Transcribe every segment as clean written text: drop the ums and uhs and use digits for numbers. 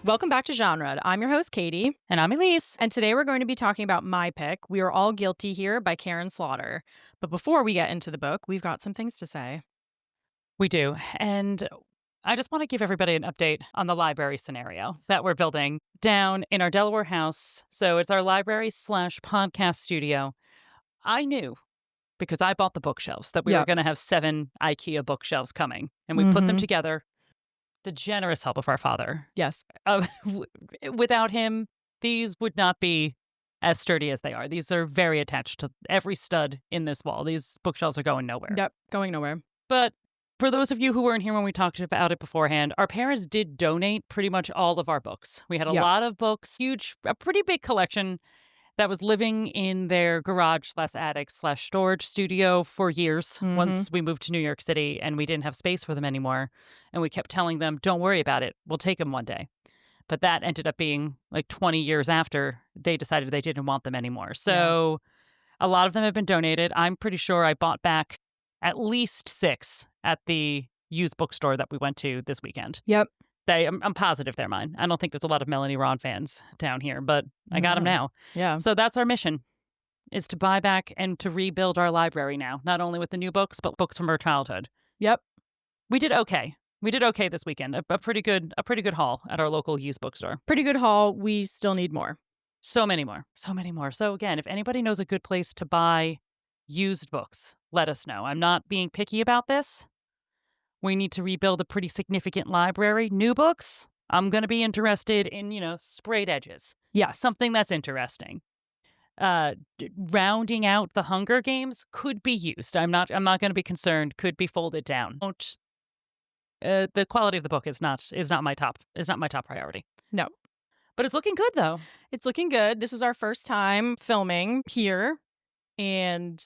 Welcome back to Genre. I'm your host, Katie. And I'm Elise. And today we're going to be talking about My Pick, We Are All Guilty Here by Karin Slaughter. But before we get into the book, we've got some things to say. We do. And I just want to give everybody an update on the library scenario that we're building down in our Delaware house. So it's our library/podcast studio. I knew, because I bought the bookshelves, that we were going to have 7 IKEA bookshelves coming. And we put them together. The generous help of our father. Yes. Without him, these would not be as sturdy as they are. These are very attached to every stud in this wall. These bookshelves are going nowhere. Yep, going nowhere. But for those of you who weren't here when we talked about it beforehand, our parents did donate pretty much all of our books. We had a lot of books, a pretty big collection that was living in their garage/attic/storage studio for years once we moved to New York City and we didn't have space for them anymore. And we kept telling them, don't worry about it. We'll take them one day. But that ended up being like 20 years after they decided they didn't want them anymore. So a lot of them have been donated. I'm pretty sure I bought back at least 6 at the used bookstore that we went to this weekend. Yep. I'm positive they're mine. I don't think there's a lot of Melanie Ron fans down here, but I got them now. Yeah. So that's our mission, is to buy back and to rebuild our library now, not only with the new books, but books from our childhood. Yep. We did okay. We did okay this weekend. A pretty good haul at our local used bookstore. Pretty good haul. We still need more. So many more. So again, if anybody knows a good place to buy used books, let us know. I'm not being picky about this. We need to rebuild a pretty significant library. New books, I'm going to be interested in, sprayed edges. Yeah, something that's interesting. Rounding out the Hunger Games could be used. I'm not going to be concerned. Could be folded down. The quality of the book is not my top priority. No. But it's looking good, though. It's looking good. This is our first time filming here, and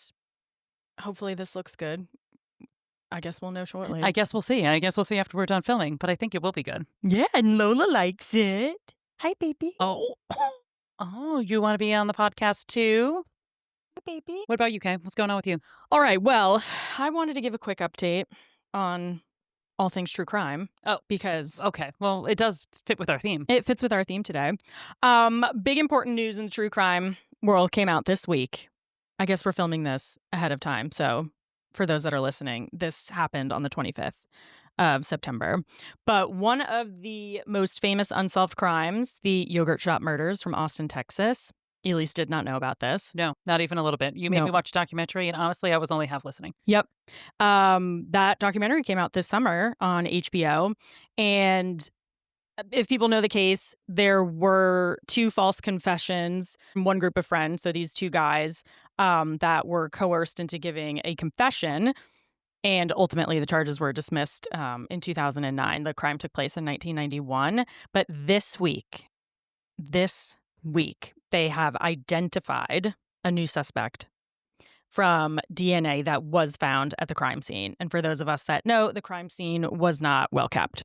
hopefully this looks good. I guess we'll know shortly. I guess we'll see. After we're done filming, but I think it will be good. Yeah, and Lola likes it. Hi, baby. Oh, you want to be on the podcast too? Hi, baby. What about you, Kay? What's going on with you? All right, well, I wanted to give a quick update on all things true crime. Oh, because... Okay, well, it does fit with our theme. It fits with our theme today. Big important news in the true crime world came out this week. I guess we're filming this ahead of time, so... For those that are listening, this happened on the 25th of September. But one of the most famous unsolved crimes, the yogurt shop murders from Austin, Texas. Elise did not know about this. No, not even a little bit. You made me watch a documentary, and honestly, I was only half listening. Yep. That documentary came out this summer on HBO. And if people know the case, there were 2 false confessions from one group of friends. So these 2 guys that were coerced into giving a confession. And ultimately, the charges were dismissed in 2009. The crime took place in 1991. But this week, they have identified a new suspect from DNA that was found at the crime scene. And for those of us that know, the crime scene was not well kept.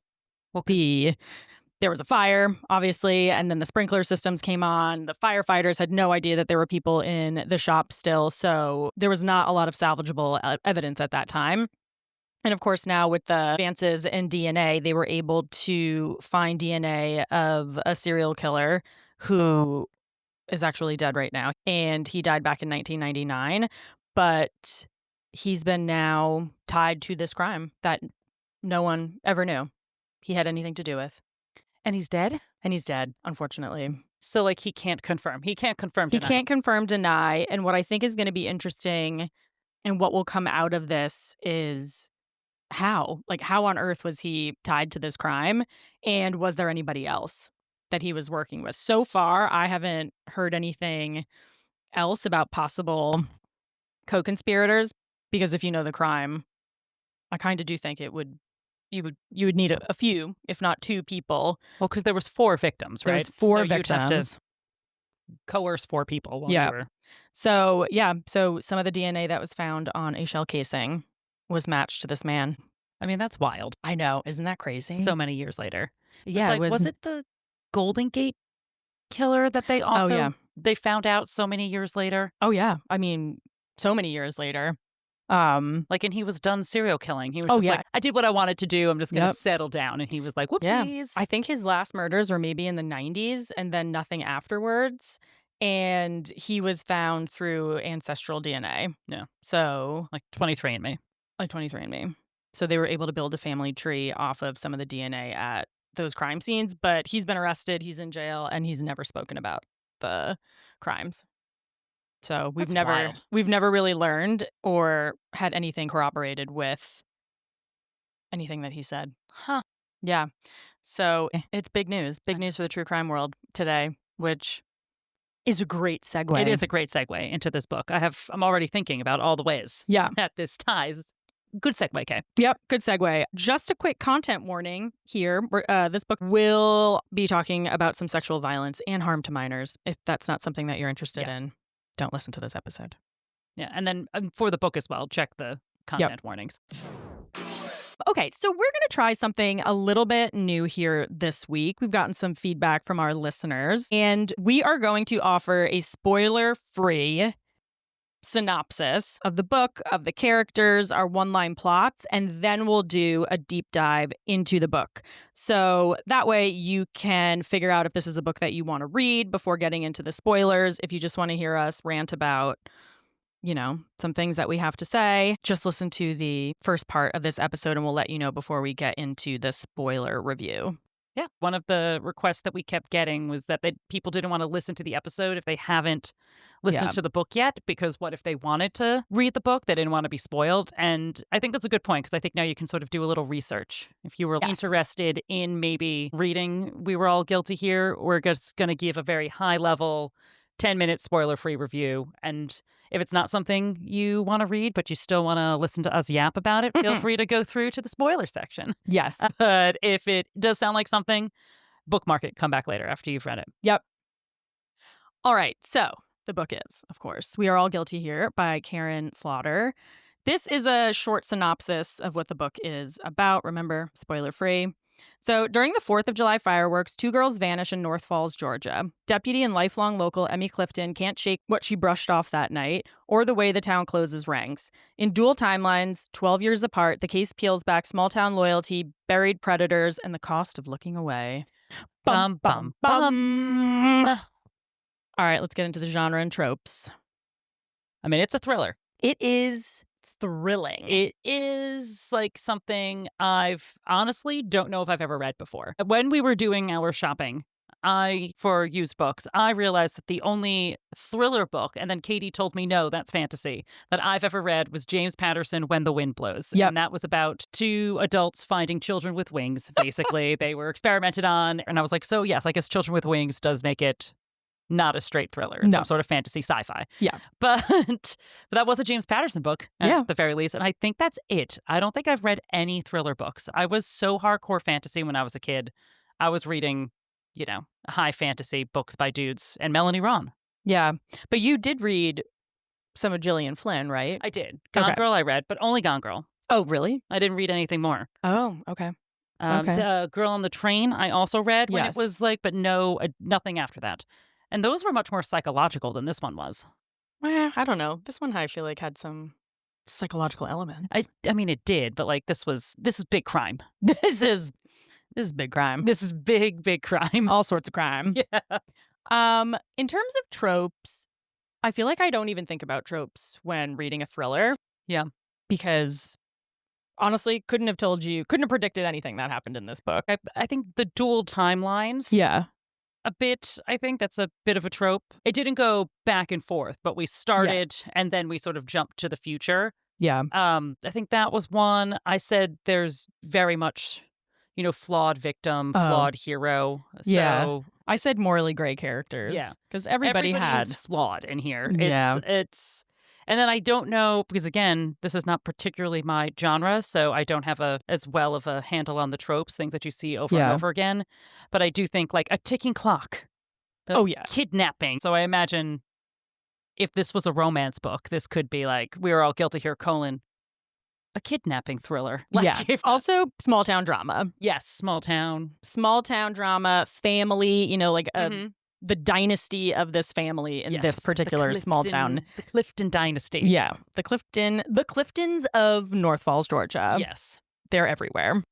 There was a fire, obviously, and then the sprinkler systems came on. The firefighters had no idea that there were people in the shop still, so there was not a lot of salvageable evidence at that time. And of course, now with the advances in DNA, they were able to find DNA of a serial killer who is actually dead right now. And he died back in 1999, but he's been now tied to this crime that no one ever knew he had anything to do with. And he's dead? And he's dead, unfortunately. So, he can't confirm. He can't confirm, deny. He can't confirm, deny. And what I think is going to be interesting and what will come out of this is how. How on earth was he tied to this crime? And was there anybody else that he was working with? So far, I haven't heard anything else about possible co-conspirators. Because if you know the crime, I kind of do think it would... You would need a few, if not 2 people. Well, because there was 4 victims, right? There's 4 victims. You'd have to coerce 4 people. So some of the DNA that was found on a shell casing was matched to this man. I mean, that's wild. I know. Isn't that crazy? So many years later. Yeah. Was it the Golden Gate killer that they also they found out so many years later? Oh, yeah. I mean, so many years later. Like, and he was done serial killing. He was just like, I did what I wanted to do. I'm just going to settle down. And he was like, whoopsies. I think his last murders were maybe in the 90s and then nothing afterwards. And he was found through ancestral DNA. Yeah. So like 23andMe. Like 23andMe. So they were able to build a family tree off of some of the DNA at those crime scenes. But he's been arrested, he's in jail, and he's never spoken about the crimes. So we've never really learned or had anything corroborated with anything that he said. Huh. Yeah. So it's big news. Big news for the true crime world today, which is a great segue. It is a great segue into this book. I'm already thinking about all the ways that this ties. Good segue, Kay. Yep, good segue. Just a quick content warning here. This book will be talking about some sexual violence and harm to minors. If that's not something that you're interested in, don't listen to this episode. Yeah, and then for the book as well, check the content warnings. Okay, so we're going to try something a little bit new here this week. We've gotten some feedback from our listeners, and we are going to offer a spoiler-free synopsis of the book, of the characters, our one-line plots, and then we'll do a deep dive into the book. So that way you can figure out if this is a book that you want to read before getting into the spoilers. If you just want to hear us rant about, some things that we have to say, just listen to the first part of this episode and we'll let you know before we get into the spoiler review. Yeah. One of the requests that we kept getting was that people didn't want to listen to the episode if they haven't listened to the book yet, because what if they wanted to read the book? They didn't want to be spoiled. And I think that's a good point, because I think now you can sort of do a little research. If you were interested in maybe reading We Were All Guilty Here, we're just going to give a very high level 10-minute spoiler-free review. And if it's not something you want to read, but you still want to listen to us yap about it, feel free to go through to the spoiler section. Yes. But if it does sound like something, bookmark it. Come back later after you've read it. Yep. All right. So the book is, of course, We Are All Guilty Here by Karin Slaughter. This is a short synopsis of what the book is about. Remember, spoiler-free. So during the 4th of July fireworks, 2 girls vanish in North Falls, Georgia. Deputy and lifelong local Emmy Clifton can't shake what she brushed off that night or the way the town closes ranks. In dual timelines, 12 years apart, the case peels back small-town loyalty, buried predators, and the cost of looking away. Bum, bum, bum. All right, let's get into the genre and tropes. I mean, it's a thriller. It is thrilling. It is like something I've honestly don't know if I've ever read before. When we were doing our shopping for used books, I realized that the only thriller book, and then Katie told me, no, that's fantasy, that I've ever read was James Patterson, When the Wind Blows. Yep. And that was about 2 adults finding children with wings, basically. They were experimented on. And I was like, so yes, I guess Children with Wings does make it not a straight thriller. It's some sort of fantasy sci-fi. Yeah. But that was a James Patterson book at the very least. And I think that's it. I don't think I've read any thriller books. I was so hardcore fantasy when I was a kid. I was reading, high fantasy books by dudes and Melanie Ron. Yeah. But you did read some of Gillian Flynn, right? I did. Gone Girl I read, but only Gone Girl. Oh, really? I didn't read anything more. Oh, okay. So, Girl on the Train I also read when it was but nothing after that. And those were much more psychological than this one was. Well, I don't know. This one I feel like had some psychological elements. I mean, it did, but this is big crime. This is big crime. This is big crime. All sorts of crime. Yeah. In terms of tropes, I feel like I don't even think about tropes when reading a thriller. Yeah. Because honestly, couldn't have predicted anything that happened in this book. I think the dual timelines. Yeah. A bit, I think that's a bit of a trope. It didn't go back and forth, but we started and then we sort of jumped to the future. Yeah. I think that was one. I said there's very much, flawed victim, flawed hero. So I said morally gray characters. Yeah. Because everybody had flawed in here. Yeah. It's and then I don't know, because again, this is not particularly my genre, so I don't have as well of a handle on the tropes, things that you see over and over again. But I do think like a ticking clock. Kidnapping. So I imagine if this was a romance book, this could be like We Are All Guilty Here, a kidnapping thriller. Also small town drama. Yes, small town drama, family, like the dynasty of this family in this particular small town. The Clifton dynasty. Yeah. The Cliftons of North Falls, Georgia. Yes. They're everywhere.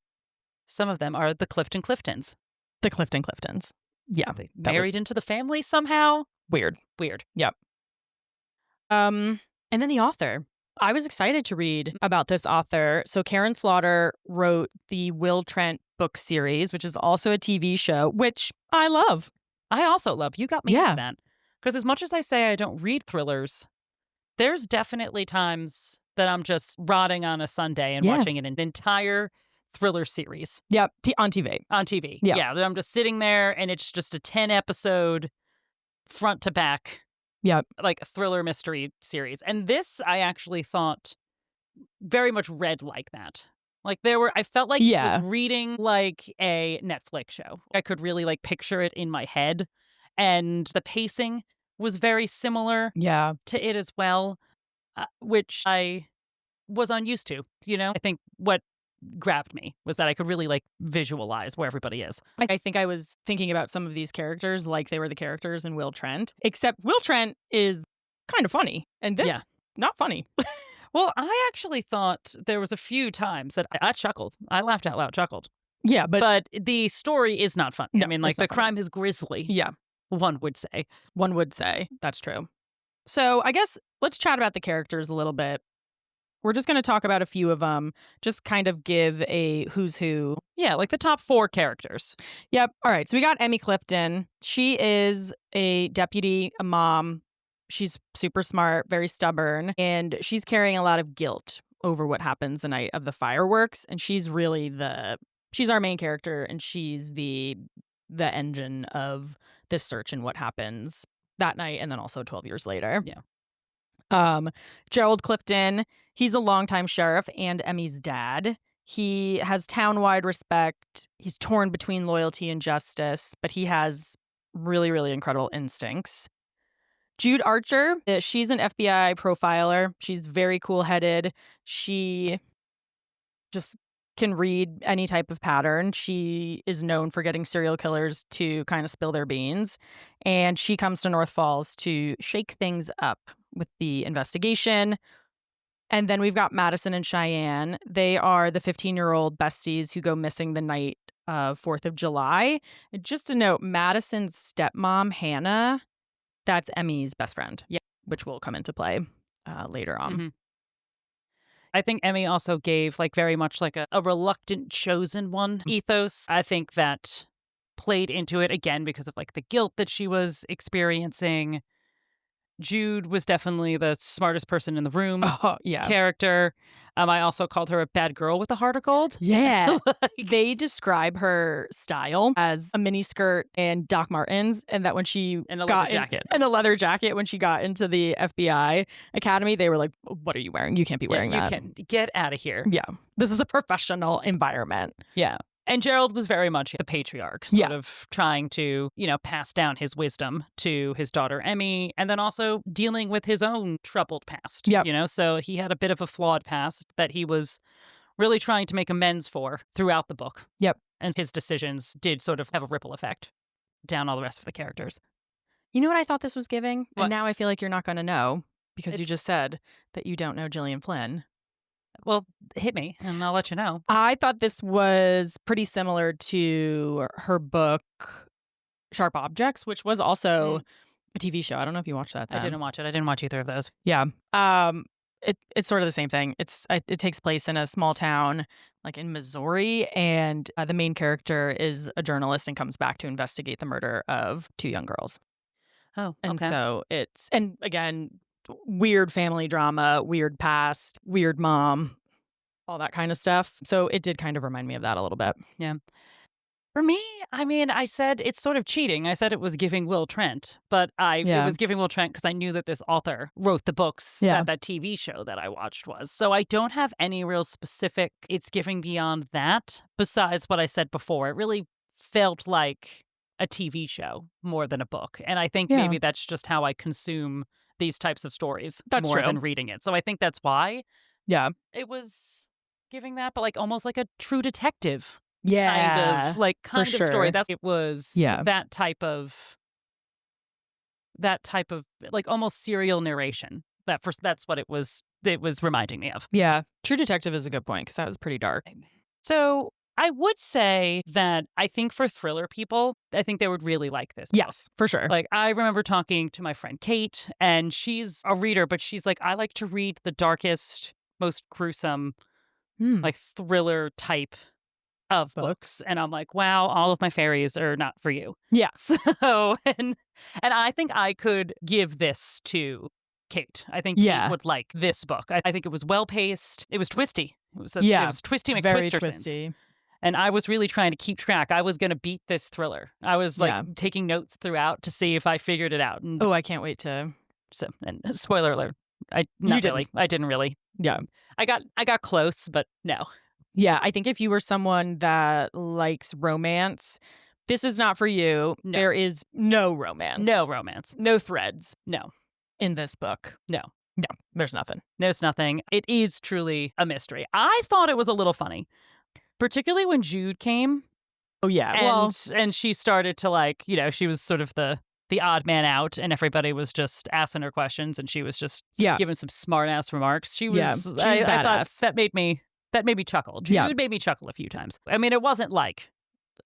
Some of them are the Cliftons. The Cliftons. Yeah. They married into the family somehow. Weird. Yep. And then the author. I was excited to read about this author. So Karin Slaughter wrote the Will Trent book series, which is also a TV show, which I love. I also love. You got me into that. Because as much as I say I don't read thrillers, there's definitely times that I'm just rotting on a Sunday and watching an entire thriller series. Yep, on TV. On TV. Yeah, I'm just sitting there and it's just a 10-episode front to back. Yep. Like a thriller mystery series. And this I actually thought very much read like that. Like I felt like it was reading like a Netflix show. I could really like picture it in my head. And the pacing was very similar to it as well, which I was unused to, I think what grabbed me was that I could really like visualize where everybody is. I think I was thinking about some of these characters like they were the characters in Will Trent, except Will Trent is kind of funny and this not funny. Well, I actually thought there was a few times that I chuckled. I laughed out loud, chuckled. Yeah, but the story is not funny. No, I mean, like the crime is grisly. Yeah. One would say. That's true. So I guess let's chat about the characters a little bit. We're just going to talk about a few of them, just kind of give a who's who. Yeah, like the top 4 characters. Yep. All right. So we got Emmy Clifton. She is a deputy, a mom. She's super smart, very stubborn, and she's carrying a lot of guilt over what happens the night of the fireworks. And she's really she's our main character, and she's the engine of this search and what happens that night, and then also 12 years later. Yeah. Gerald Clifton, he's a longtime sheriff and Emmy's dad. He has town-wide respect. He's torn between loyalty and justice, but he has really, really incredible instincts. Jude Archer, she's an FBI profiler. She's very cool-headed. She just can read any type of pattern. She is known for getting serial killers to kind of spill their beans. And she comes to North Falls to shake things up with the investigation. And then we've got Madison and Cheyenne. They are the 15-year-old besties who go missing the night of 4th of July. And just to note, Madison's stepmom, Hannah, that's Emmy's best friend, which will come into play later on. Mm-hmm. I think Emmy also gave like very much like a reluctant chosen one ethos. I think that played into it again because of like the guilt that she was experiencing. Jude was definitely the smartest person in the room character. I also called her a bad girl with a heart of gold. Yeah. They describe her style as a mini skirt and Doc Martens, and that when she and a leather jacket when she got into the FBI academy, they were like, "What are you wearing? You can't be wearing that. You can get out of here." Yeah. This is a professional environment. Yeah. And Gerald was very much the patriarch, sort of trying to, pass down his wisdom to his daughter, Emmy, and then also dealing with his own troubled past. Yep. So he had a bit of a flawed past that he was really trying to make amends for throughout the book. Yep. And his decisions did sort of have a ripple effect down all the rest of the characters. You know what I thought this was giving? What? And now I feel like you're not going to know because you just said that you don't know Gillian Flynn. Well, hit me and I'll let you know. I thought this was pretty similar to her book, Sharp Objects, which was also a TV show. I don't know if you watched that then. I didn't watch it. I didn't watch either of those. Yeah. It's sort of the same thing. It takes place in a small town like in Missouri, and the main character is a journalist and comes back to investigate the murder of 2 young girls. Oh, okay. And so and again, weird family drama, weird past, weird mom, all that kind of stuff. So it did kind of remind me of that a little bit. Yeah. For me, I mean, I said it's sort of cheating. I said it was giving Will Trent, but it was giving Will Trent because I knew that this author wrote the books that TV show that I watched was. So I don't have any real specific it's giving beyond that besides what I said before. It really felt like a TV show more than a book. And I think maybe that's just how I consume these types of stories more than reading it. So I think that's why it was giving that, but like almost like a True Detective kind of story. It was that type of that type of like almost serial narration. That's what it was reminding me of. Yeah. True Detective is a good point because that was pretty dark. So I would say that I think for thriller people, I think they would really like this book. Yes, for sure. Like, I remember talking to my friend Kate, and she's a reader, but she's like, I like to read the darkest, most gruesome, like thriller type of books. And I'm like, wow, all of my fairies are not for you. Yeah. So, and I think I could give this to Kate. I think Kate would like this book. I think it was well paced. It was twisty. It was twisty very McTwister twisty. And I was really trying to keep track. I was going to beat this thriller. I was like taking notes throughout to see if I figured it out. And, I can't wait to. So, and spoiler alert, I didn't really. Yeah, I got close, but no. Yeah, I think if you were someone that likes romance, this is not for you. No. There is no romance. No romance. No threads. No. In this book. No. No, there's nothing. There's nothing. It is truly a mystery. I thought it was a little funny, particularly when Jude came. Oh, yeah. And she started to like, she was sort of the odd man out, and everybody was just asking her questions, and she was just giving some smart ass remarks. She was, I thought that made me chuckle. Jude made me chuckle a few times. I mean, it wasn't like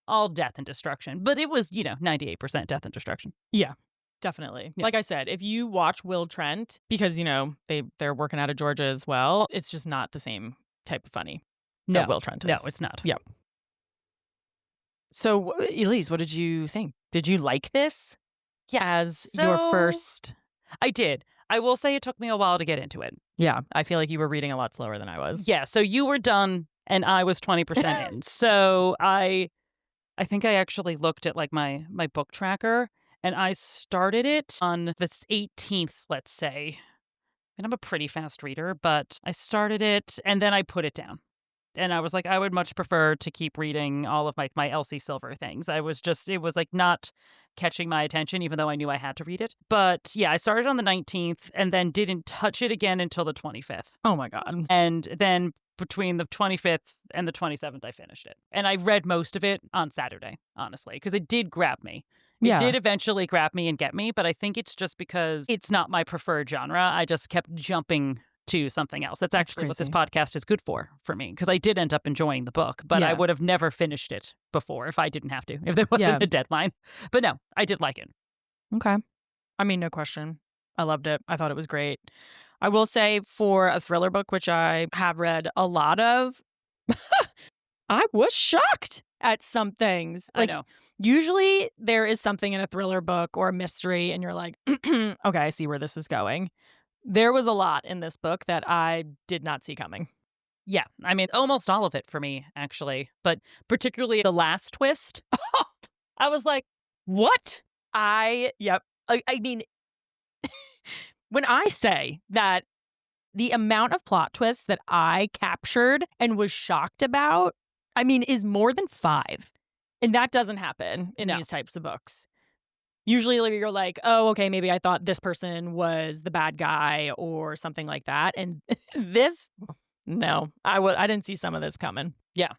all death and destruction, but it was, 98% death and destruction. Yeah, definitely. Yeah. Like I said, if you watch Will Trent, because, they're working out of Georgia as well, it's just not the same type of funny that Will Trent is. No, it's not. Yeah. So, Elise, what did you think? Did you like this as your first? I did. I will say it took me a while to get into it. Yeah, I feel like you were reading a lot slower than I was. Yeah, so you were done and I was 20% in. So I think I actually looked at like my book tracker, and I started it on the 18th, let's say. And I'm a pretty fast reader, but I started it and then I put it down. And I was like, I would much prefer to keep reading all of my Elsie Silver things. It was like not catching my attention, even though I knew I had to read it. But yeah, I started on the 19th and then didn't touch it again until the 25th. Oh my God. And then between the 25th and the 27th, I finished it. And I read most of it on Saturday, honestly, because it did grab me. It did eventually grab me and get me, but I think it's just because it's not my preferred genre. I just kept jumping to something else. That's actually what this podcast is good for me, because I did end up enjoying the book, but I would have never finished it before if I didn't have to, if there wasn't a deadline. But no, I did like it. Okay. I mean, no question. I loved it. I thought it was great. I will say, for a thriller book, which I have read a lot of, I was shocked at some things. Like, I know. Usually there is something in a thriller book or a mystery and you're like, okay, I see where this is going. There was a lot in this book that I did not see coming. Yeah, I mean, almost all of it for me, actually. But particularly the last twist. I was like, what? I mean, when I say that the amount of plot twists that I captured and was shocked about, I mean, is more than 5. And that doesn't happen in these types of books. Usually you're like, oh, okay, maybe I thought this person was the bad guy or something like that. And this, no, I didn't see some of this coming. Yeah,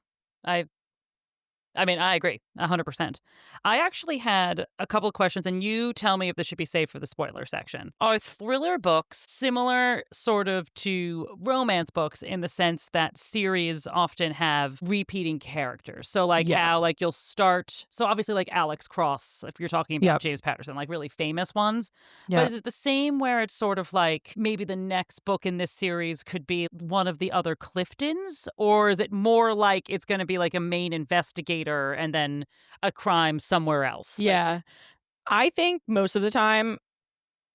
I mean, I agree 100%. I actually had a couple of questions, and you tell me if this should be saved for the spoiler section. Are thriller books similar sort of to romance books in the sense that series often have repeating characters? So like how like you'll start, so obviously like Alex Cross, if you're talking about James Patterson, like really famous ones. But is it the same where it's sort of like maybe the next book in this series could be one of the other Cliftons? Or is it more like it's going to be like a main investigator and then a crime somewhere else? Yeah. I think most of the time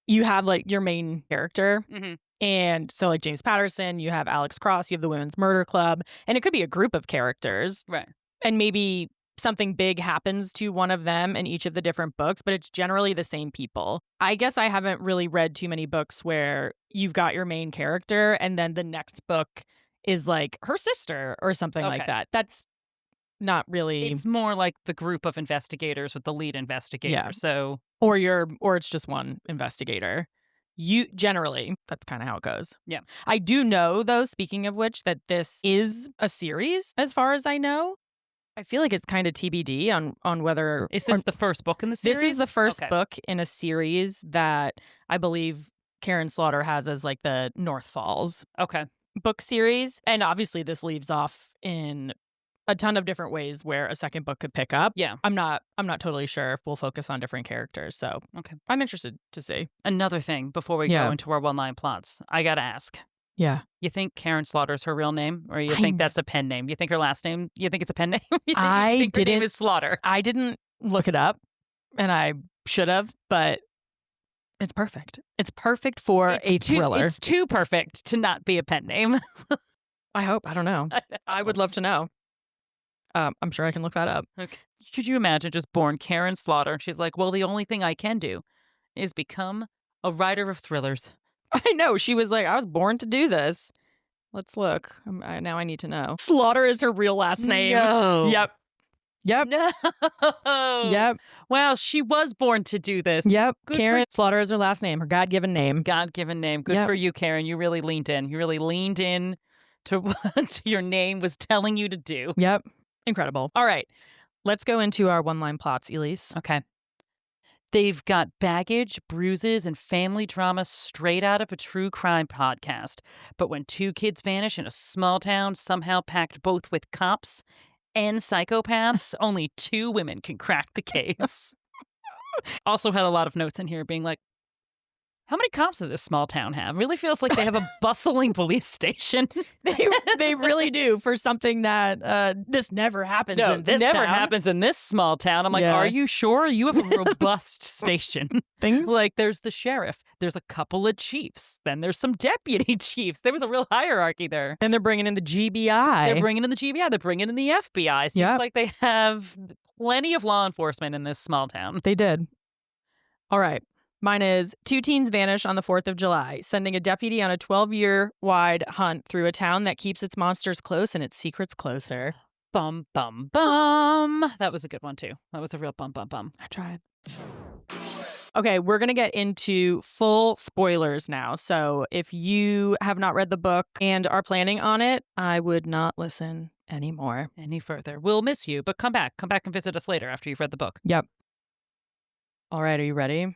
you have like your main character. Mm-hmm. And so like James Patterson, you have Alex Cross, you have the Women's Murder Club, and it could be a group of characters. Right. And maybe something big happens to one of them in each of the different books, but it's generally the same people. I guess I haven't really read too many books where you've got your main character and then the next book is like her sister or something like that. That's not really. It's more like the group of investigators with the lead investigator. Yeah. So or it's just one investigator. Generally, that's kind of how it goes. Yeah. I do know, though, speaking of which, that this is a series as far as I know. I feel like it's kind of TBD on whether... Is this the first book in the series? This is the first book in a series that I believe Karin Slaughter has as like the North Falls book series. And obviously this leaves off in a ton of different ways where a second book could pick up. Yeah. I'm not totally sure if we'll focus on different characters. So I'm interested to see. Another thing before we go into our one-line plots, I got to ask. Yeah. You think Karin Slaughter's her real name, or you think that's a pen name? You think her last name? You think it's a pen name? you think her name is Slaughter? I didn't look it up, and I should have, but it's perfect. It's perfect for a thriller. It's too perfect to not be a pen name. I hope. I don't know. I would love to know. I'm sure I can look that up. Okay. Could you imagine just born Karin Slaughter? She's like, well, the only thing I can do is become a writer of thrillers. I know. She was like, I was born to do this. Let's look. Now I need to know. Slaughter is her real last name. No. Yep. No. Yep. Wow, she was born to do this. Yep. Karin Slaughter is her last name, her God-given name. God-given name. Good for you, Karin. You really leaned in. You really leaned in to what your name was telling you to do. Yep. Incredible. All right. Let's go into our one-line plots, Elise. Okay. They've got baggage, bruises, and family drama straight out of a true crime podcast. But when two kids vanish in a small town, somehow packed both with cops and psychopaths, only two women can crack the case. Also had a lot of notes in here being like, how many cops does this small town have? Really feels like they have a bustling police station. They really do, for something that this never happens in this town. Never happens in this small town. I'm like, are you sure? You have a robust station. Things like there's the sheriff. There's a couple of chiefs. Then there's some deputy chiefs. There was a real hierarchy there. Then they're bringing in the GBI. They're bringing in the GBI. They're bringing in the FBI. Seems like they have plenty of law enforcement in this small town. They did. All right. Mine is two teens vanish on the 4th of July, sending a deputy on a 12-year-wide hunt through a town that keeps its monsters close and its secrets closer. Bum, bum, bum. That was a good one, too. That was a real bum, bum, bum. I tried. Okay, we're going to get into full spoilers now. So if you have not read the book and are planning on it, I would not listen anymore. Any further. We'll miss you, but come back. Come back and visit us later after you've read the book. Yep. All right, are you ready?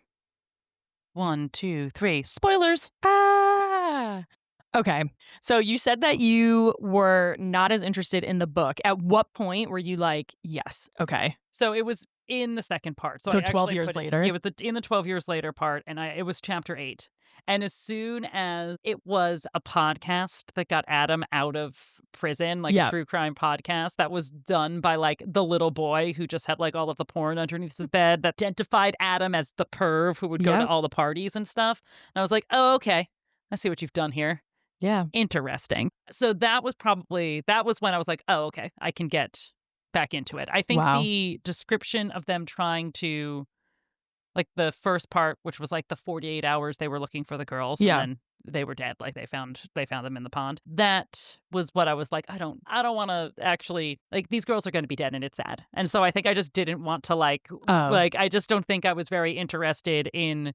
1, 2, 3. Spoilers. Okay. So you said that you were not as interested in the book. At what point were you like, yes, okay? So it was in the second part. So 12 years later? It was in the 12 years later part, and it was chapter 8. And as soon as it was a podcast that got Adam out of prison, like a true crime podcast that was done by like the little boy who just had like all of the porn underneath his bed that identified Adam as the perv who would go to all the parties and stuff. And I was like, oh, okay. I see what you've done here. Yeah. Interesting. So that was when I was like, oh, okay, I can get back into it. I think the description of them trying to, like the first part, which was like the 48 hours they were looking for the girls, and then they were dead. Like they found them in the pond. That was what I was like, I don't want to actually, like, these girls are going to be dead and it's sad. And so I think I just didn't want to like I just don't think I was very interested in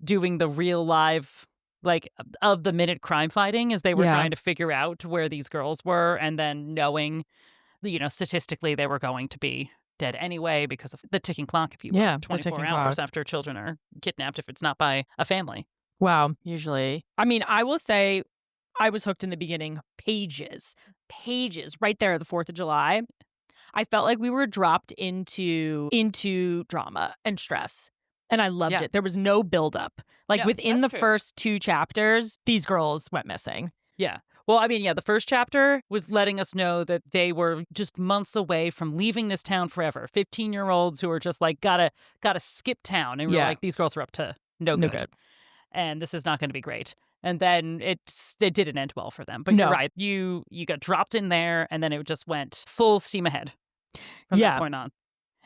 doing the real live, like, of the minute crime fighting as they were trying to figure out where these girls were, and then knowing, statistically they were going to be dead anyway because of the ticking clock, if you will. 24 hours after children are kidnapped if it's not by a family. Wow, usually. I mean, I will say I was hooked in the beginning. Pages right there at the 4th of July. I felt like we were dropped into drama and stress. And I loved it. There was no buildup. Like within the first 2 chapters, these girls went missing. Yeah. Well, I mean, the first chapter was letting us know that they were just months away from leaving this town forever. 15-year-olds who were just like, gotta skip town. And we were like, these girls are up to no good. And this is not going to be great. And then it didn't end well for them. But you're right. You got dropped in there, and then it just went full steam ahead from that point on.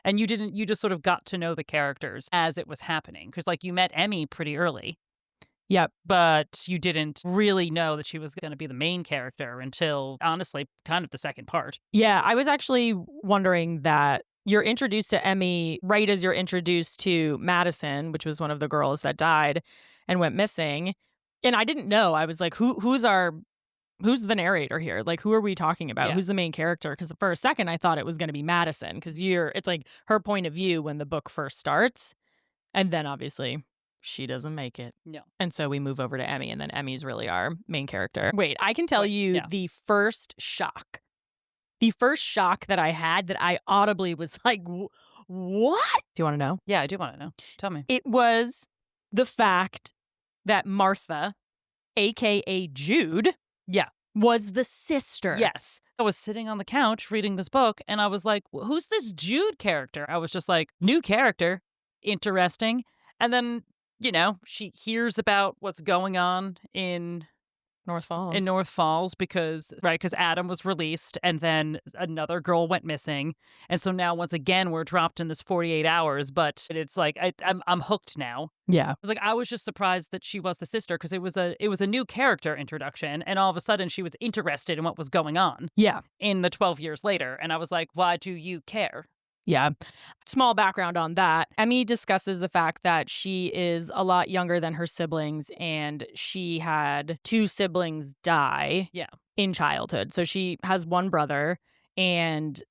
And you just sort of got to know the characters as it was happening. Because, like, you met Emmy pretty early. Yep. But you didn't really know that she was going to be the main character until, honestly, kind of the second part. Yeah, I was actually wondering that you're introduced to Emmy right as you're introduced to Madison, which was one of the girls that died and went missing. And I didn't know. I was like, who's our who's the narrator here? Like, who are we talking about? Yeah. Who's the main character? Because for a second, I thought it was going to be Madison, because it's like her point of view when the book first starts. And then obviously she doesn't make it. No. And so we move over to Emmy, and then Emmy's really our main character. Wait, I can tell you the first shock. The first shock that I had, that I audibly was like, what? Do you want to know? Yeah, I do want to know. Tell me. It was the fact that Martha, a.k.a. Jude, was the sister. Yes. I was sitting on the couch reading this book, and I was like, who's this Jude character? I was just like, new character. Interesting. And then, she hears about what's going on in North Falls because Adam was released, and then another girl went missing. And so now once again we're dropped in this 48 hours, but it's like I'm hooked now. Yeah. It was like I was just surprised that she was the sister, because it was a new character introduction, and all of a sudden she was interested in what was going on. Yeah. In the 12 years later, and I was like, why do you care? Yeah. Small background on that. Emmy discusses the fact that she is a lot younger than her siblings, and she had 2 siblings die in childhood. So she has one brother and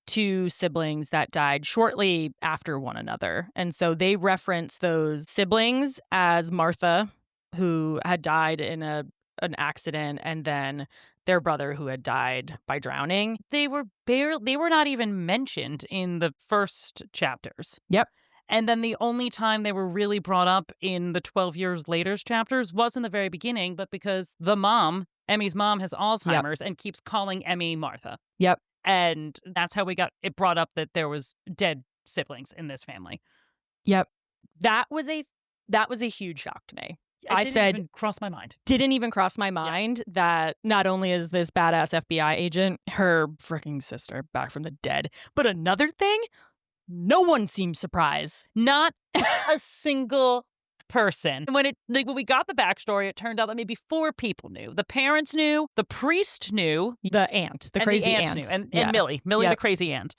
2 siblings that died shortly after one another. And so they reference those siblings as Martha, who had died in an accident, and then their brother who had died by drowning. They were not even mentioned in the first chapters. Yep. And then the only time they were really brought up in the 12 years later's chapters was in the very beginning, but because Emmy's mom has Alzheimer's and keeps calling Emmy Martha. Yep. And that's how we got it brought up that there was dead siblings in this family. Yep. That was a huge shock to me. I didn't even cross my mind. Didn't even cross my mind that not only is this badass FBI agent her freaking sister back from the dead, but another thing, no one seemed surprised. Not a single person. When we got the backstory, it turned out that maybe 4 people knew. The parents knew, the priest knew, the aunt, the crazy aunt, knew, and Millie, the crazy aunt,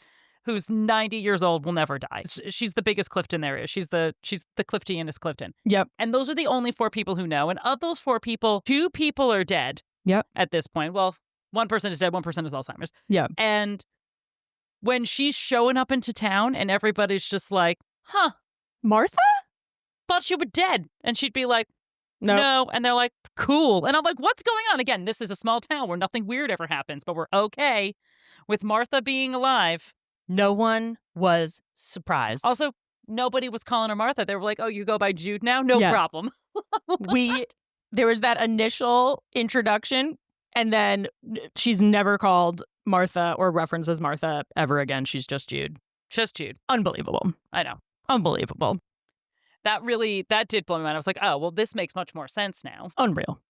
who's 90 years old, will never die. She's the biggest Clifton there is. She's the Cliftianest Clifton. Yep. And those are the only 4 people who know. And of those 4 people, 2 people are dead. Yep. At this point. Well, 1 person is dead, 1 person has Alzheimer's. Yep. And when she's showing up into town and everybody's just like, huh, Martha? Thought you were dead. And she'd be like, no. No. And they're like, cool. And I'm like, what's going on? Again, this is a small town where nothing weird ever happens, but we're okay with Martha being alive. No one was surprised. Also, nobody was calling her Martha. They were like, oh, you go by Jude now? No problem. There was that initial introduction, and then she's never called Martha or references Martha ever again. She's just Jude. Just Jude. Unbelievable. I know. Unbelievable. That did blow my mind. I was like, oh, well, this makes much more sense now. Unreal.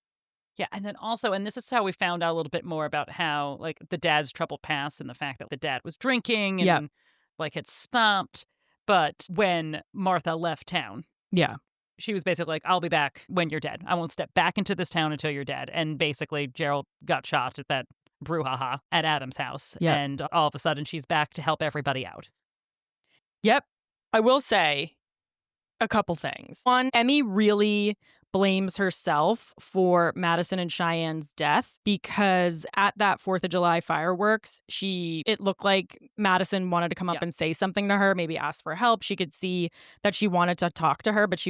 Yeah, and then also, and this is how we found out a little bit more about how, like, the dad's troubled past and the fact that the dad was drinking and, like, had stopped. But when Martha left town, she was basically like, I'll be back when you're dead. I won't step back into this town until you're dead. And basically, Gerald got shot at that brouhaha at Adam's house. Yep. And all of a sudden, she's back to help everybody out. Yep. I will say a couple things. One, Emmy really blames herself for Madison and Cheyenne's death, because at that 4th of July fireworks, it looked like Madison wanted to come up and say something to her, maybe ask for help. She could see that she wanted to talk to her, but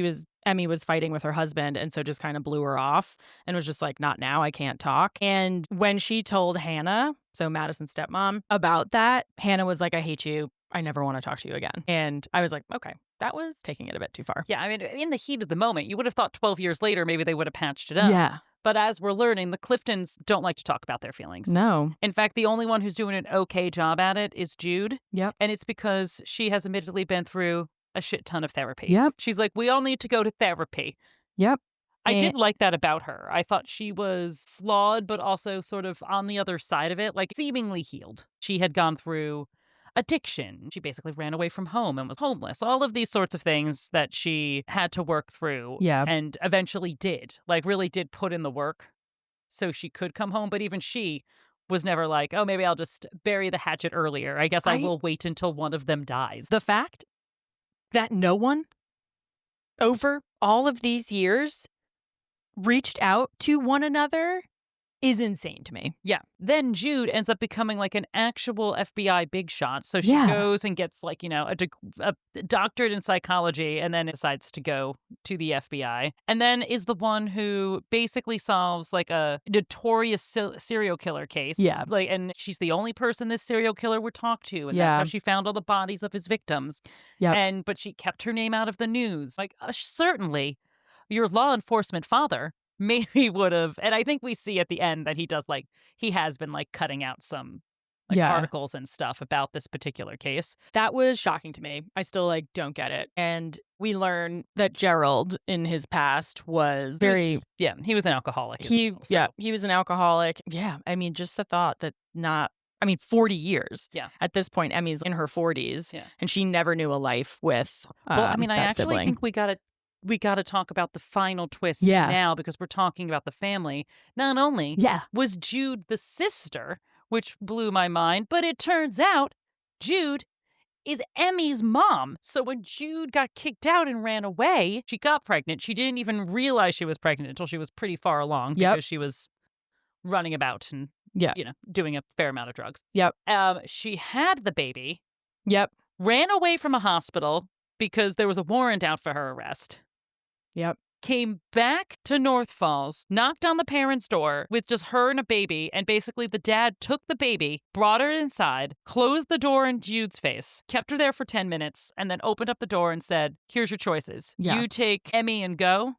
Emmy was fighting with her husband, and so just kind of blew her off and was just like, not now, I can't talk. And when she told Hannah, so Madison's stepmom, about that, Hannah was like, I hate you. I never want to talk to you again. And I was like, okay, that was taking it a bit too far. Yeah, I mean, in the heat of the moment, you would have thought 12 years later, maybe they would have patched it up. Yeah. But as we're learning, the Cliftons don't like to talk about their feelings. No. In fact, the only one who's doing an okay job at it is Jude. Yep. And it's because she has admittedly been through a shit ton of therapy. Yep. She's like, we all need to go to therapy. Yep. I did like that about her. I thought she was flawed, but also sort of on the other side of it, like seemingly healed. She had gone through addiction. She basically ran away from home and was homeless. All of these sorts of things that she had to work through. Yeah. And eventually did. Like, really did put in the work so she could come home. But even she was never like, oh, maybe I'll just bury the hatchet earlier. I guess I will wait until one of them dies. The fact that no one over all of these years reached out to one another is insane to me. Yeah. Then Jude ends up becoming like an actual FBI big shot. So she Yeah. goes and gets like, a doctorate in psychology and then decides to go to the FBI. And then is the one who basically solves like a notorious serial killer case. Yeah. And she's the only person this serial killer would talk to. And that's how she found all the bodies of his victims. Yeah. But she kept her name out of the news. Like, certainly your law enforcement father maybe would have, and I think we see at the end that he has been like cutting out some articles and stuff about this particular case. That was shocking to me. I still don't get it. And we learn that Gerald in his past was he was an alcoholic. He was an alcoholic. Yeah. I mean, just the thought that 40 years. Yeah. At this point, Emmy's in her 40s. Yeah. And she never knew a life with I actually sibling. think we got to talk about the final twist now because we're talking about the family. Not only was Jude the sister, which blew my mind, but it turns out Jude is Emmy's mom. So when Jude got kicked out and ran away, she got pregnant. She didn't even realize she was pregnant until she was pretty far along because she was running about and doing a fair amount of drugs. Yep. She had the baby. Yep. Ran away from a hospital because there was a warrant out for her arrest. Yep. Came back to North Falls, knocked on the parents' door with just her and a baby, and basically the dad took the baby, brought her inside, closed the door in Jude's face, kept her there for 10 minutes, and then opened up the door and said, here's your choices. Yeah. You take Emmy and go,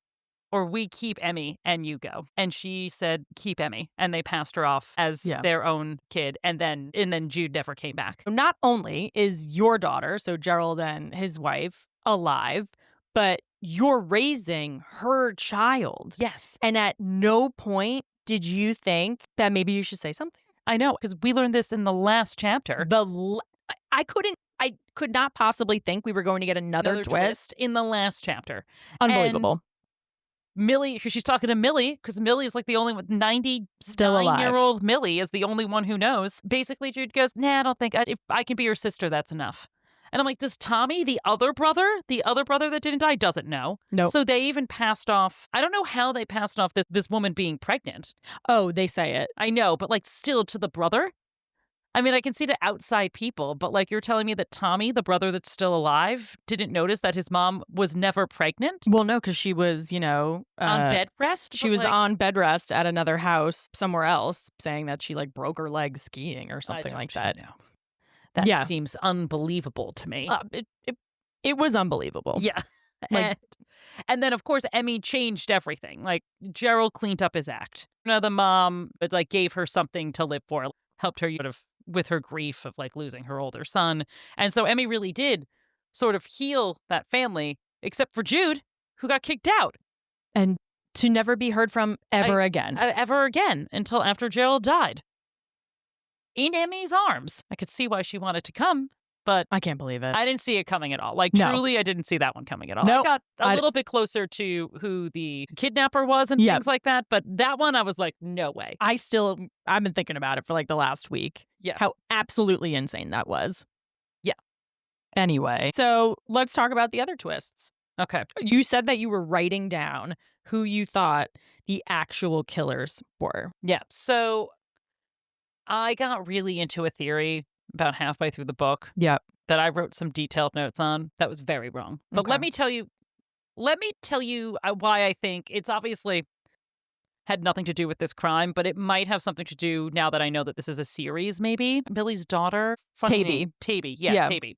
or we keep Emmy and you go. And she said, keep Emmy. And they passed her off as their own kid. And then Jude never came back. Not only is your daughter, so Gerald and his wife, alive, but you're raising her child. Yes. And at no point did you think that maybe you should say something? I know, because we learned this in the last chapter. I could not possibly think we were going to get another twist in the last chapter. Unbelievable. And Millie, she's talking to Millie, because Millie is like the only one, 99-year-old Millie is the only one who knows. Basically, Jude goes, nah, I don't think, if I can be your sister, that's enough. And I'm like, does Tommy, the other brother that didn't die, doesn't know? No. So they even passed off, I don't know how they passed off this woman being pregnant. Oh, they say it. I know, but still to the brother? I mean, I can see to outside people, but you're telling me that Tommy, the brother that's still alive, didn't notice that his mom was never pregnant? Well, no, because she was, on bed rest? She was on bed rest at another house somewhere else, saying that she broke her leg skiing or something like that. No. That seems unbelievable to me. It was unbelievable. Yeah. And then, of course, Emmy changed everything. Gerald cleaned up his act. The mom gave her something to live for, helped her with her grief of losing her older son. And so Emmy really did sort of heal that family, except for Jude, who got kicked out. And to never be heard from ever again. Ever again, until after Gerald died. In Emmy's arms. I could see why she wanted to come, but I can't believe it. I didn't see it coming at all. No. Truly, I didn't see that one coming at all. Nope. I got a little bit closer to who the kidnapper was and things like that, but that one I was like, no way. I've been thinking about it for the last week. Yeah. How absolutely insane that was. Yeah. Anyway, so let's talk about the other twists. Okay. You said that you were writing down who you thought the actual killers were. Yeah. So I got really into a theory about halfway through the book. Yep. That I wrote some detailed notes on. That was very wrong. But let me tell you why I think it's obviously had nothing to do with this crime, but it might have something to do now that I know that this is a series, maybe. Millie's daughter? Taby. Taby. Yeah, Taby.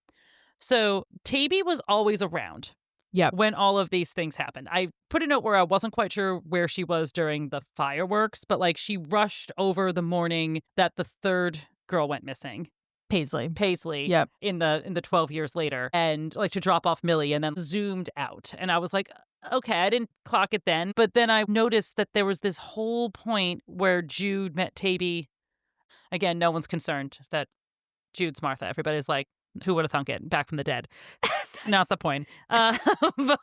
So Taby was always around. Yeah. When all of these things happened. I put a note where I wasn't quite sure where she was during the fireworks, but she rushed over the morning that the third girl went missing. Paisley. Yep. In the 12 years later, and to drop off Millie, and then zoomed out. And I was like, okay, I didn't clock it then. But then I noticed that there was this whole point where Jude met Taby. Again, no one's concerned that Jude's Martha. Everybody's like, who would have thunk it? Back from the dead. Not the point. But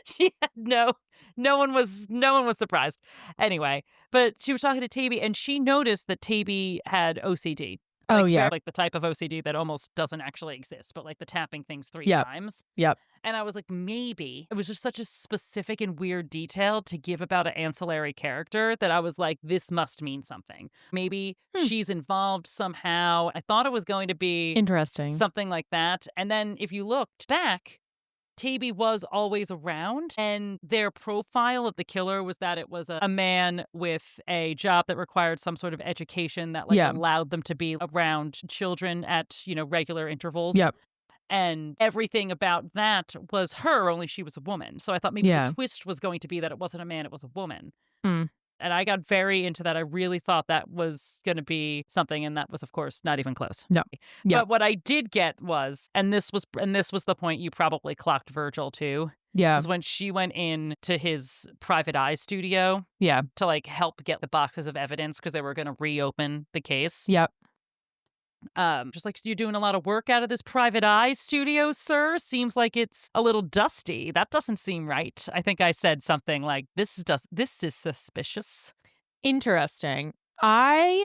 she had no one was surprised. Anyway, but she was talking to Taby, and she noticed that Taby had OCD. Oh, Like, yeah. like the type of OCD that almost doesn't actually exist, but like the tapping things 3 Yep. times. Yep. And I was like, maybe it was just such a specific and weird detail to give about an ancillary character that I was like, this must mean something. Maybe she's involved somehow. I thought it was going to be Interesting. something like that. And then if you looked back, Taby was always around, and their profile of the killer was that it was a man with a job that required some sort of education that like allowed them to be around children at, regular intervals. Yep. And everything about that was her, only she was a woman. So I thought maybe the twist was going to be that it wasn't a man, it was a woman. And I got very into that. I really thought that was going to be something, and that was, of course, not even close. No. Yeah. But what I did get was, and this was the point you probably clocked Virgil too. Yeah. Was when she went in to his private eye studio. Yeah. To like help get the boxes of evidence because they were going to reopen the case. Yep. Just like, you're doing a lot of work out of this private eye studio, sir. Seems like it's a little dusty. That doesn't seem right. I think I said something like, this is suspicious. Interesting. I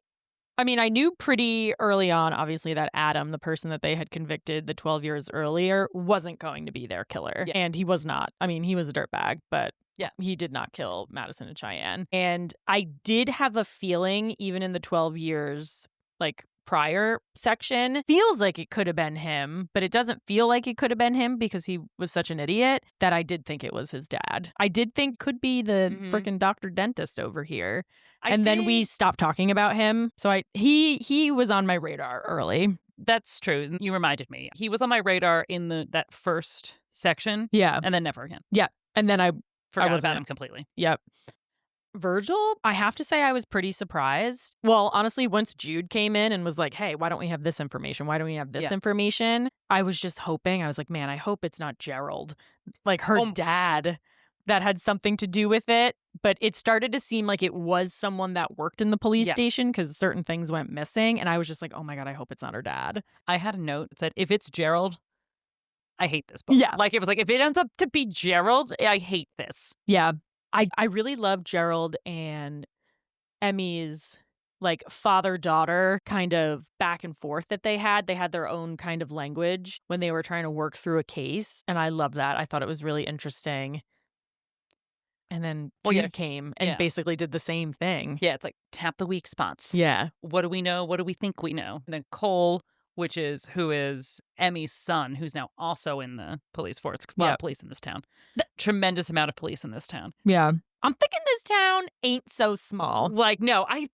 mean, I knew pretty early on, obviously, that Adam, the person that they had convicted the 12 years earlier, wasn't going to be their killer. Yeah. And he was not. I mean, he was a dirtbag, but he did not kill Madison and Cheyenne. And I did have a feeling, even in the 12 years, like, prior section, feels like it could have been him, but it doesn't feel like it could have been him because he was such an idiot that I did think it was his dad. I did think could be the freaking Dr. Dentist over here. Then we stopped talking about him. So he was on my radar early. That's true. You reminded me. He was on my radar in that first section. Yeah. And then never again. Yeah. And then I forgot about him completely. Yep. Virgil, I have to say I was pretty surprised. Well, honestly, once Jude came in and was like, hey, why don't we have this information? Why don't we have this information? I was just hoping. I was like, man, I hope it's not Gerald, like her dad, that had something to do with it. But it started to seem like it was someone that worked in the police station because certain things went missing. And I was just like, oh my God, I hope it's not her dad. I had a note that said, if it's Gerald, I hate this book. Yeah. Like, it was like, if it ends up to be Gerald, I hate this. Yeah. I really love Gerald and Emmy's like father-daughter kind of back and forth that they had. They had their own kind of language when they were trying to work through a case. And I love that. I thought it was really interesting. And then Jude came and basically did the same thing. Yeah, it's like tap the weak spots. Yeah. What do we know? What do we think we know? And then Cole, who is Emmy's son, who's now also in the police force. A lot of police in this town. Tremendous amount of police in this town. Yeah. I'm thinking this town ain't so small. Like, no, I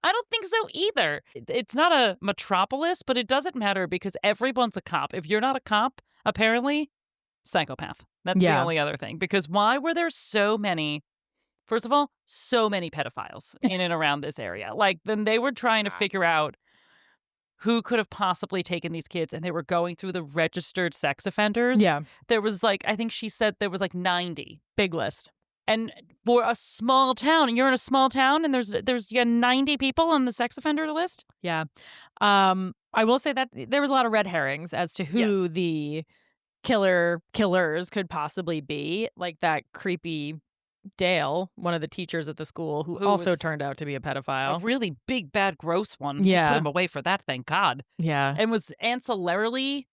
don't think so either. It's not a metropolis, but it doesn't matter because everyone's a cop. If you're not a cop, apparently, psychopath. That's the only other thing. Because why were there so many, first of all, so many pedophiles in and around this area? Like, then they were trying to figure out who could have possibly taken these kids, and they were going through the registered sex offenders. Yeah. There was like, I think she said there was like 90. Big list. And for a small town, and you're in a small town, and there's you got 90 people on the sex offender list? Yeah. I will say that there was a lot of red herrings as to who the killers could possibly be. Like that creepy Dale, one of the teachers at the school, who also turned out to be a pedophile. A really big, bad, gross one. Yeah. They put him away for that, thank God. Yeah. And was ancillarily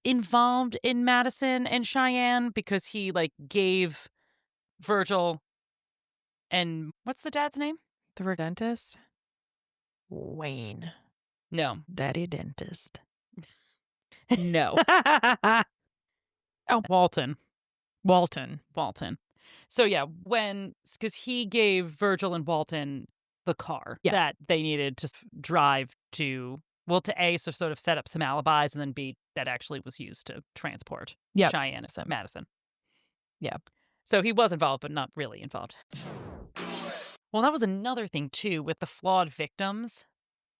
involved in Madison and Cheyenne because he, like, gave Virgil and what's the dad's name? The dentist? Wayne. No. Daddy dentist. No. Oh, Walton. So, yeah, because he gave Virgil and Walton the car that they needed to drive to sort of set up some alibis, and then B, that actually was used to transport Cheyenne and Madison. Yeah. So he was involved, but not really involved. Well, that was another thing, too, with the flawed victims.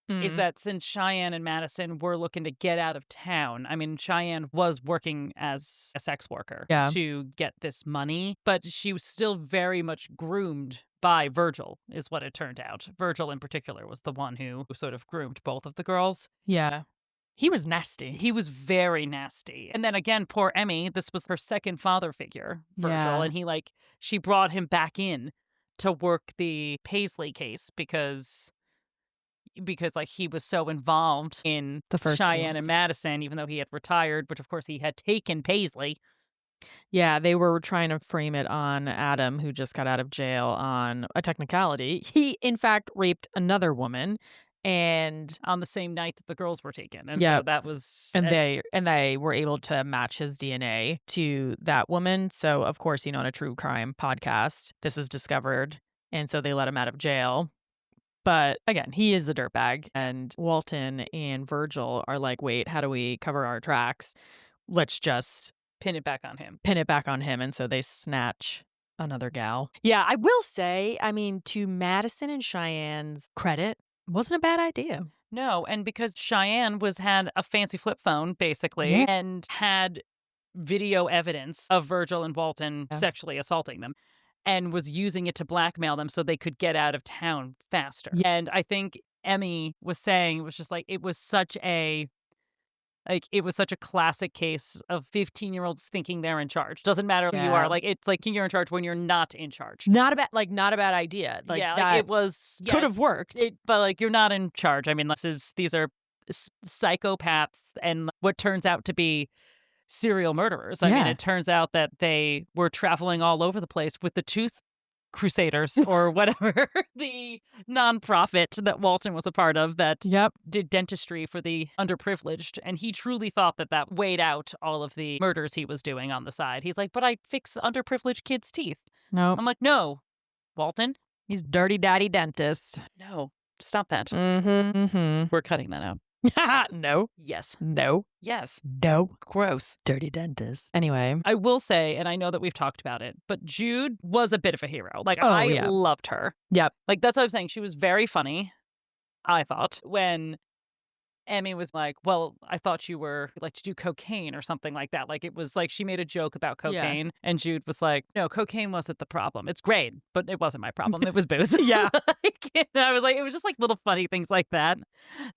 Is that since Cheyenne and Madison were looking to get out of town, I mean, Cheyenne was working as a sex worker to get this money, but she was still very much groomed by Virgil, is what it turned out. Virgil in particular was the one who sort of groomed both of the girls. Yeah. He was nasty. He was very nasty. And then again, poor Emmy, this was her second father figure, Virgil, and she brought him back in to work the Paisley case because because like he was so involved in The first Cheyenne case. and Madison, even though he had retired, which of course he had taken Paisley. Yeah, they were trying to frame it on Adam, who just got out of jail on a technicality. He, in fact, raped another woman, and on the same night that the girls were taken. And yeah, so that was and they were able to match his DNA to that woman. So of course, on a true crime podcast, this is discovered, and so they let him out of jail. But again, he is a dirtbag, and Walton and Virgil are like, wait, how do we cover our tracks? Let's just pin it back on him. And so they snatch another gal. Yeah, I will say, I mean, to Madison and Cheyenne's credit, wasn't a bad idea. No, and because Cheyenne had a fancy flip phone, basically, Yeah. and had video evidence of Virgil and Walton sexually assaulting them, and was using it to blackmail them so they could get out of town faster. Yeah. And I think Emmy was saying it was just like it was such a classic case of 15-year-olds thinking they're in charge. Doesn't matter who you are. Like it's like you're in charge when you're not in charge. Not a bad idea. Like yeah, that like it was could have worked. But like you're not in charge. I mean, these are psychopaths and what turns out to be serial murderers. I mean, it turns out that they were traveling all over the place with the Tooth Crusaders or whatever, the nonprofit that Walton was a part of that did dentistry for the underprivileged. And he truly thought that weighed out all of the murders he was doing on the side. He's like, but I fix underprivileged kids' teeth. No. I'm like, no, Walton. He's dirty daddy dentist. No, stop that. Mm-hmm. We're cutting that out. No. Yes. No. Yes. No. Gross. Dirty dentist. Anyway. I will say, and I know that we've talked about it, but Jude was a bit of a hero. Like, I loved her. Yep. Like, that's what I'm saying. She was very funny, I thought, when Emmy was like, well, I thought you were like to do cocaine or something like that. Like, it was like she made a joke about cocaine, and Jude was like, no, cocaine wasn't the problem. It's great, but it wasn't my problem. It was booze. Yeah. And I was like, it was just like little funny things like that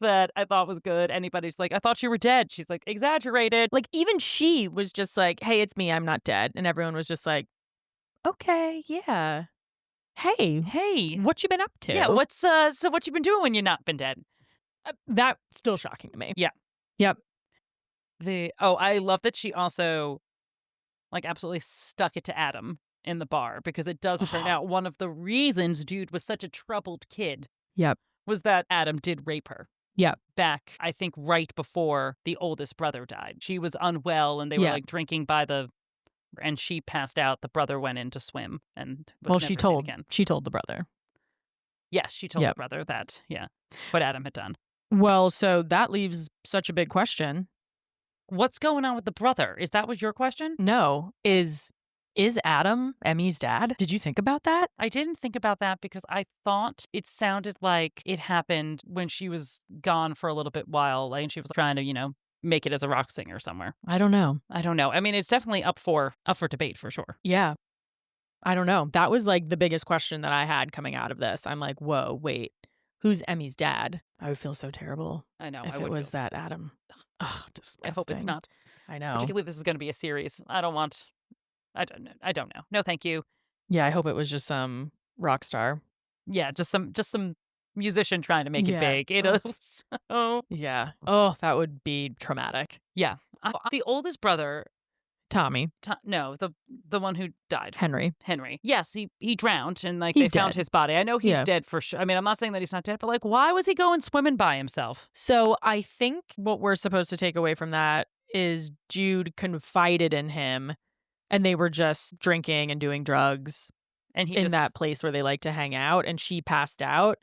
I thought was good. Anybody's like, I thought you were dead. She's like, exaggerated. Like, even she was just like, hey, it's me. I'm not dead. And everyone was just like, okay, yeah. Hey, what you been up to? Yeah, so what you been doing when you've not been dead? That's still shocking to me. Yeah. Yep. I love that she also like absolutely stuck it to Adam in the bar, because it does turn out one of the reasons Jude was such a troubled kid was that Adam did rape her. Yep. Back, I think, right before the oldest brother died. She was unwell and they were like drinking and she passed out. The brother went in to swim and was never seen again. She told the brother. Yes, she told the brother that, what Adam had done. Well, so that leaves such a big question. What's going on with the brother? Is that was your question? No. Is Adam Emmy's dad? Did you think about that? I didn't think about that because I thought it sounded like it happened when she was gone for a little bit while, and she was trying to, make it as a rock singer somewhere. I don't know. I mean, it's definitely up for debate for sure. Yeah. I don't know. That was like the biggest question that I had coming out of this. I'm like, whoa, wait. Who's Emmy's dad? I would feel so terrible. I know. If it was that Adam. Oh, disgusting. I hope it's not. I know. Particularly if this is going to be a series. I don't know. No, thank you. Yeah, I hope it was just some rock star. Yeah, just some musician trying to make it big. Yeah. Oh, that would be traumatic. Yeah. The oldest brother, Tommy. No, the one who died. Henry. Yes, he drowned and He's they found dead. his body. I know he's dead for sure. I mean, I'm not saying that he's not dead, but like, why was he going swimming by himself? So I think what we're supposed to take away from that is Jude confided in him and they were just drinking and doing drugs and that place where they like to hang out, and she passed out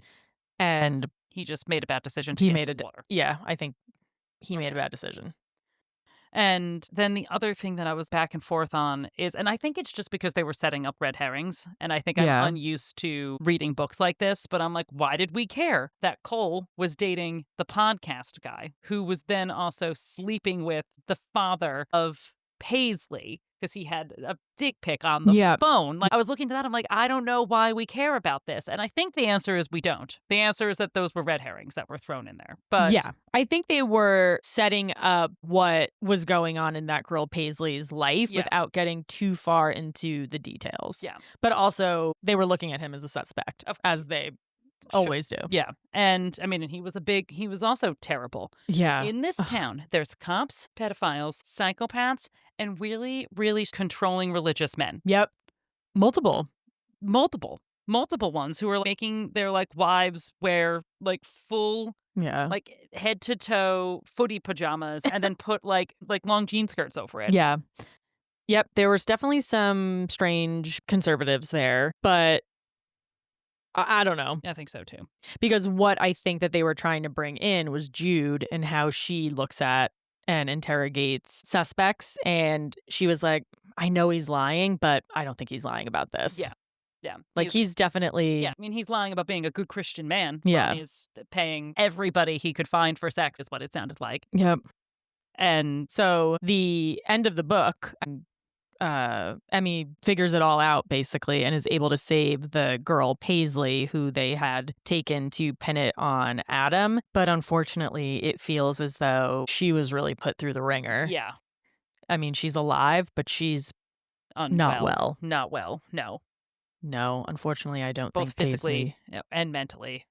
and he just made a bad decision. I think he made a bad decision. And then the other thing that I was back and forth on is, and I think it's just because they were setting up red herrings, and I think I'm unused to reading books like this, but I'm like, why did we care that Cole was dating the podcast guy who was then also sleeping with the father of Paisley? Because he had a dick pic on the phone. Like, I was looking to that. I'm like, I don't know why we care about this. And I think the answer is we don't. The answer is that those were red herrings that were thrown in there. But yeah, I think they were setting up what was going on in that girl Paisley's life without getting too far into the details. Yeah. But also, they were looking at him as a suspect, as they Always do. Yeah. And I mean, he was also terrible. Yeah. In this town, there's cops, pedophiles, psychopaths, and really, really controlling religious men. Yep. Multiple. Multiple ones who are making their like wives wear like full Yeah. like head to toe footy pajamas and then put like long jean skirts over it. Yeah. Yep. There was definitely some strange conservatives there, but I don't know. I think so too. Because what I think that they were trying to bring in was Jude and how she looks at and interrogates suspects. And she was like, I know he's lying, but I don't think he's lying about this. Yeah. Yeah. Like he's definitely. Yeah. I mean, he's lying about being a good Christian man. Yeah. He's paying everybody he could find for sex, is what it sounded like. Yep. And so the end of the book, Emmy figures it all out basically and is able to save the girl Paisley, who they had taken to pin it on Adam. But unfortunately, it feels as though she was really put through the ringer. Yeah. I mean, she's alive, but she's not well. Not well. No. No, unfortunately, I don't Both think physically Paisley... and mentally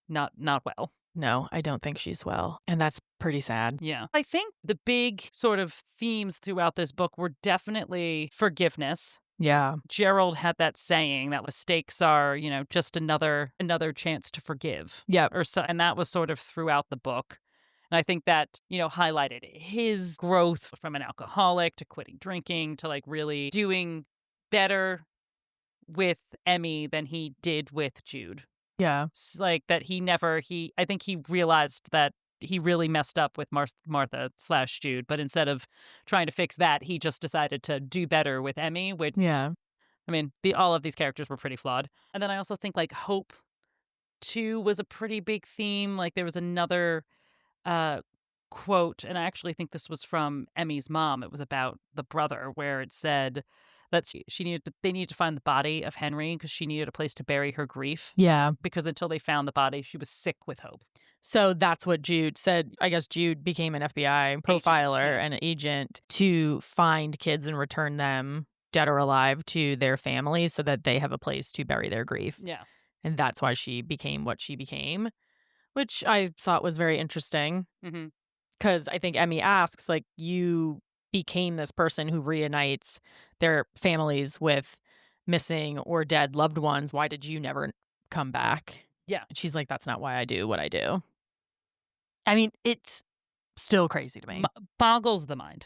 not well. No, I don't think she's well. And that's pretty sad. Yeah. I think the big sort of themes throughout this book were definitely forgiveness. Yeah. Gerald had that saying that mistakes are, just another chance to forgive. Yeah. And that was sort of throughout the book. And I think that, highlighted his growth from an alcoholic to quitting drinking to like really doing better with Emmy than he did with Jude. Yeah. Like that I think he realized that he really messed up with Martha/Jude, but instead of trying to fix that, he just decided to do better with Emmy, which, yeah. I mean, all of these characters were pretty flawed. And then I also think like hope too was a pretty big theme. Like there was another quote, and I actually think this was from Emmy's mom. It was about the brother, where it said that they needed to find the body of Henry because she needed a place to bury her grief. Yeah. Because until they found the body, she was sick with hope. So that's what Jude said. I guess Jude became an FBI profiler and an agent to find kids and return them, dead or alive, to their families so that they have a place to bury their grief. Yeah. And that's why she became what she became, which I thought was very interesting. Because I think Emmy asks, like, you became this person who reunites their families with missing or dead loved ones. Why did you never come back? Yeah. And she's like, that's not why I do what I do. I mean, it's still crazy to me. Boggles the mind.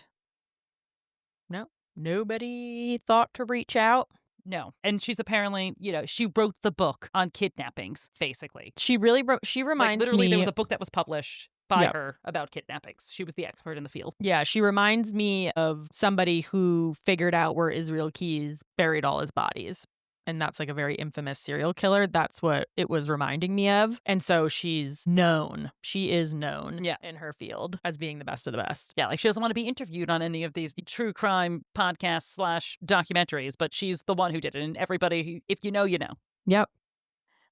No, nobody thought to reach out. No. And she's apparently, she wrote the book on kidnappings, basically. She really wrote, she reminds me. Literally, there was a book that was published by her about kidnappings. She was the expert in the field. Yeah, she reminds me of somebody who figured out where Israel Keyes buried all his bodies. And that's like a very infamous serial killer. That's what it was reminding me of. And so she's known. She is known in her field as being the best of the best. Yeah, like she doesn't want to be interviewed on any of these true crime podcasts / documentaries, but she's the one who did it. And everybody, if you know, you know. Yep.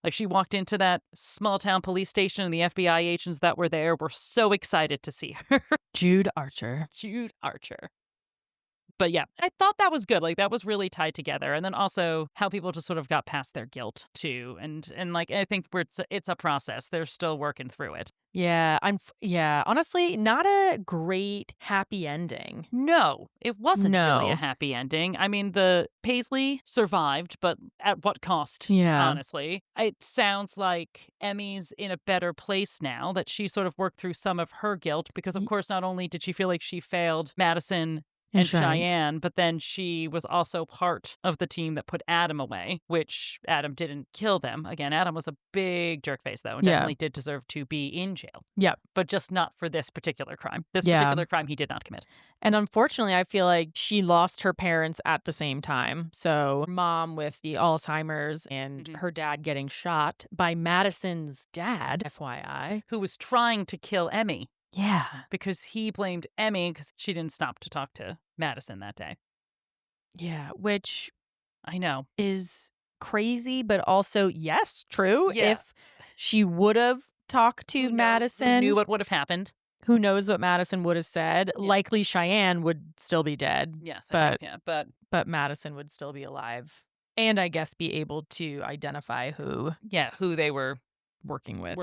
Like she walked into that small town police station and the FBI agents that were there were so excited to see her. Jude Archer. But yeah, I thought that was good. Like that was really tied together. And then also how people just sort of got past their guilt too. And like I think it's a process. They're still working through it. Yeah, honestly, not a great happy ending. No, it wasn't really a happy ending. I mean, the Paisley survived, but at what cost? Yeah. Honestly. It sounds like Emmy's in a better place now, that she sort of worked through some of her guilt because, of course, not only did she feel like she failed Madison and Cheyenne, but then she was also part of the team that put Adam away, which Adam didn't kill them. Again, Adam was a big jerkface, though, and definitely did deserve to be in jail. Yep. But just not for this particular crime. This particular crime he did not commit. And unfortunately, I feel like she lost her parents at the same time. So mom with the Alzheimer's and her dad getting shot by Madison's dad, FYI. Who was trying to kill Emmy. Yeah. Because he blamed Emmy because she didn't stop to talk to Madison that day. Yeah, which I know is crazy, but also, yes, true. Yeah. If she would have talked to Madison. Who knew what would have happened. Who knows what Madison would have said. Yeah. Likely Cheyenne would still be dead. Yes, but but Madison would still be alive. And I guess be able to identify who. Yeah, who they were working with.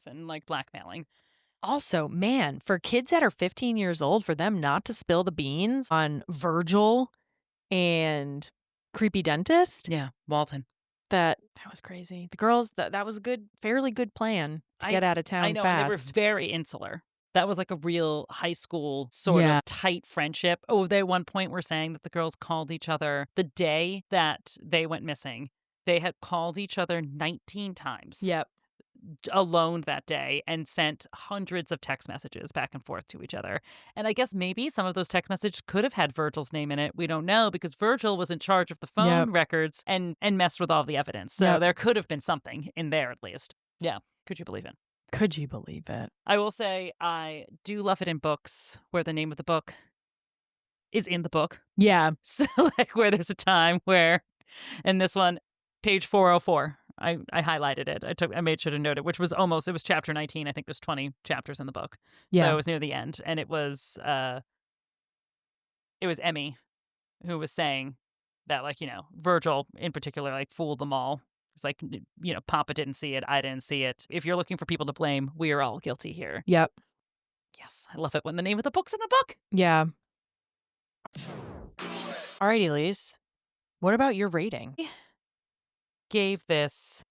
And like blackmailing. Also, man, for kids that are 15 years old, for them not to spill the beans on Virgil and creepy dentist. Yeah, Walton. That was crazy. The girls, that was a fairly good plan to get out of town I know, fast. and they were very insular. That was like a real high school sort of tight friendship. Oh, they at one point were saying that the girls called each other the day that they went missing. They had called each other 19 times. Yep. Alone that day and sent hundreds of text messages back and forth to each other. And I guess maybe some of those text messages could have had Virgil's name in it. We don't know because Virgil was in charge of the phone records and messed with all the evidence. So there could have been something in there at least. Yeah. Could you believe it? Could you believe it? I will say I do love it in books where the name of the book is in the book. Yeah. So like where there's a time where, in this one, page 404, I highlighted it. I made sure to note it, which was it was chapter 19. I think there's 20 chapters in the book. Yeah. So it was near the end. And it was Emmy who was saying that, like, Virgil in particular, like, fooled them all. It's like, Papa didn't see it. I didn't see it. If you're looking for people to blame, we are all guilty here. Yep. Yes. I love it when the name of the book's in the book. Yeah. All right, Elise. What about your rating? Gave this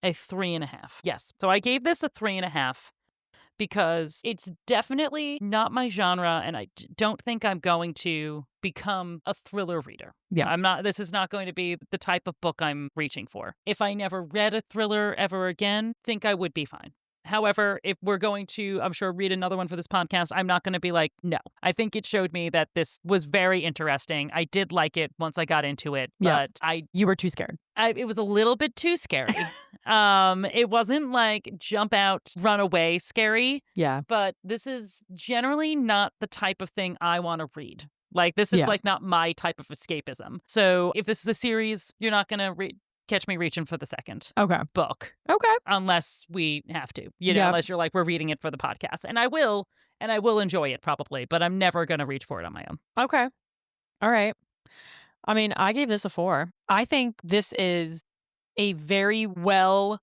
a 3.5. Yes. So I gave this a 3.5 because it's definitely not my genre, and I don't think I'm going to become a thriller reader. Yeah. This is not going to be the type of book I'm reaching for. If I never read a thriller ever again, think I would be fine. However, if we're going to, I'm sure, read another one for this podcast, I'm not going to be like, no. I think it showed me that this was very interesting. I did like it once I got into it, but you were too scared. It was a little bit too scary. It wasn't like jump out, run away scary. Yeah. But this is generally not the type of thing I want to read. Like, this is like not my type of escapism. So if this is a series, you're not going to catch me reaching for the second book. Okay. Unless we have to, unless you're like, we're reading it for the podcast. And I will enjoy it probably, but I'm never going to reach for it on my own. Okay. All right. I mean, I gave this a 4. I think this is a very well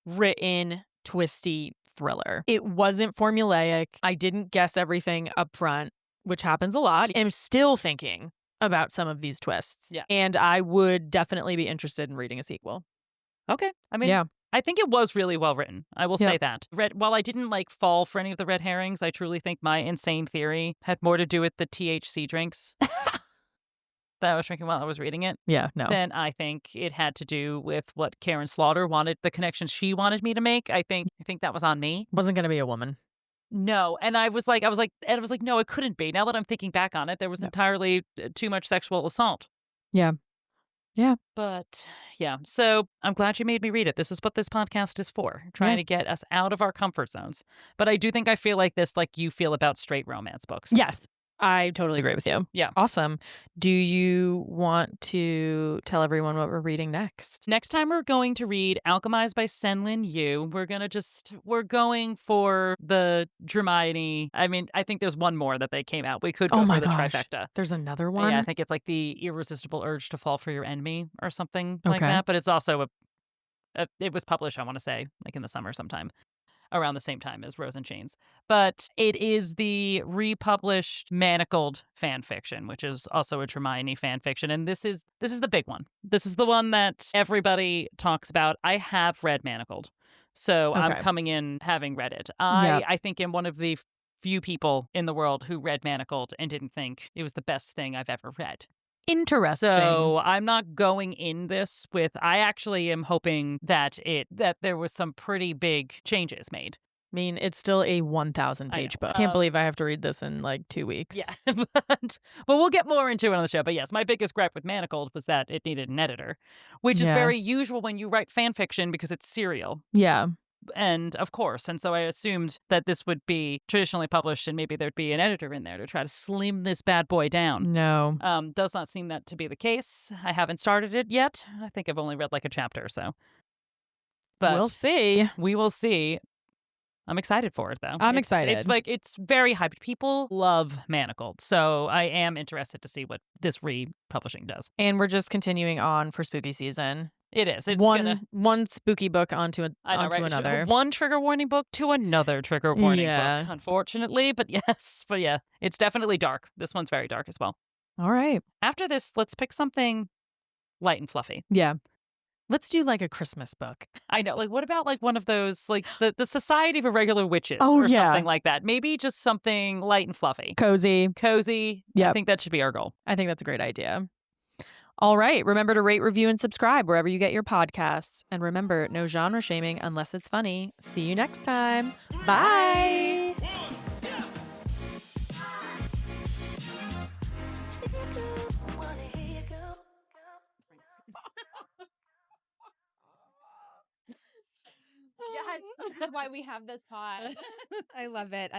written, twisty thriller. It wasn't formulaic. I didn't guess everything up front, which happens a lot. I'm still thinking about some of these twists. Yeah. And I would definitely be interested in reading a sequel. Okay. I mean, I think it was really well written. I will say that. While I didn't like fall for any of the red herrings, I truly think my insane theory had more to do with the THC drinks that I was drinking while I was reading it. Yeah, no. Then I think it had to do with what Karin Slaughter wanted, the connection she wanted me to make. I think that was on me. Wasn't going to be a woman. No. And I was like, no, it couldn't be. Now that I'm thinking back on it, there was entirely too much sexual assault. Yeah. Yeah. But yeah, so I'm glad you made me read it. This is what this podcast is for, trying to get us out of our comfort zones. But I do think I feel like this, like you feel about straight romance books. Yes. I totally agree with you. Yeah. Awesome. Do you want to tell everyone what we're reading next? Next time we're going to read Alchemized by Senlin Yu. We're going for the Hermione. I mean, I think there's one more that they came out. We could go for the trifecta. There's another one? Yeah, I think it's like the irresistible urge to fall for your enemy or something like that. But it's also it was published, I want to say, like in the summer sometime. Around the same time as Rose and Chains. But it is the republished Manacled fan fiction, which is also a Hermione fan fiction. And this is the big one. This is the one that everybody talks about. I have read Manacled. So I'm coming in having read it. I think I'm one of the few people in the world who read Manacled and didn't think it was the best thing I've ever read. Interesting. So I'm not going in this with, I actually am hoping that there was some pretty big changes made. I mean, it's still a 1,000-page book. Can't believe I have to read this in like 2 weeks. Yeah, but we'll get more into it on the show. But yes, my biggest gripe with Manacled was that it needed an editor, which is very usual when you write fan fiction because it's serial. Yeah. And of course, and so I assumed that this would be traditionally published and maybe there'd be an editor in there to try to slim this bad boy down. No. Does not seem that to be the case. I haven't started it yet. I think I've only read like a chapter or so. But we'll see. We will see. I'm excited for it, though. I'm excited. It's very hyped. People love Manacled, so I am interested to see what this republishing does. And we're just continuing on for spooky season. It is. It's one spooky book onto another. One trigger warning book to another trigger warning book, unfortunately. But yeah, it's definitely dark. This one's very dark as well. All right. After this, let's pick something light and fluffy. Yeah. Let's do like a Christmas book. I know. Like, what about like one of those, like the Society of Irregular Witches or something like that? Maybe just something light and fluffy. Cozy. Yeah. I think that should be our goal. I think that's a great idea. All right. Remember to rate, review, and subscribe wherever you get your podcasts. And remember, no genre shaming unless it's funny. See you next time. Bye. Yes, that's why we have this pod. I love it.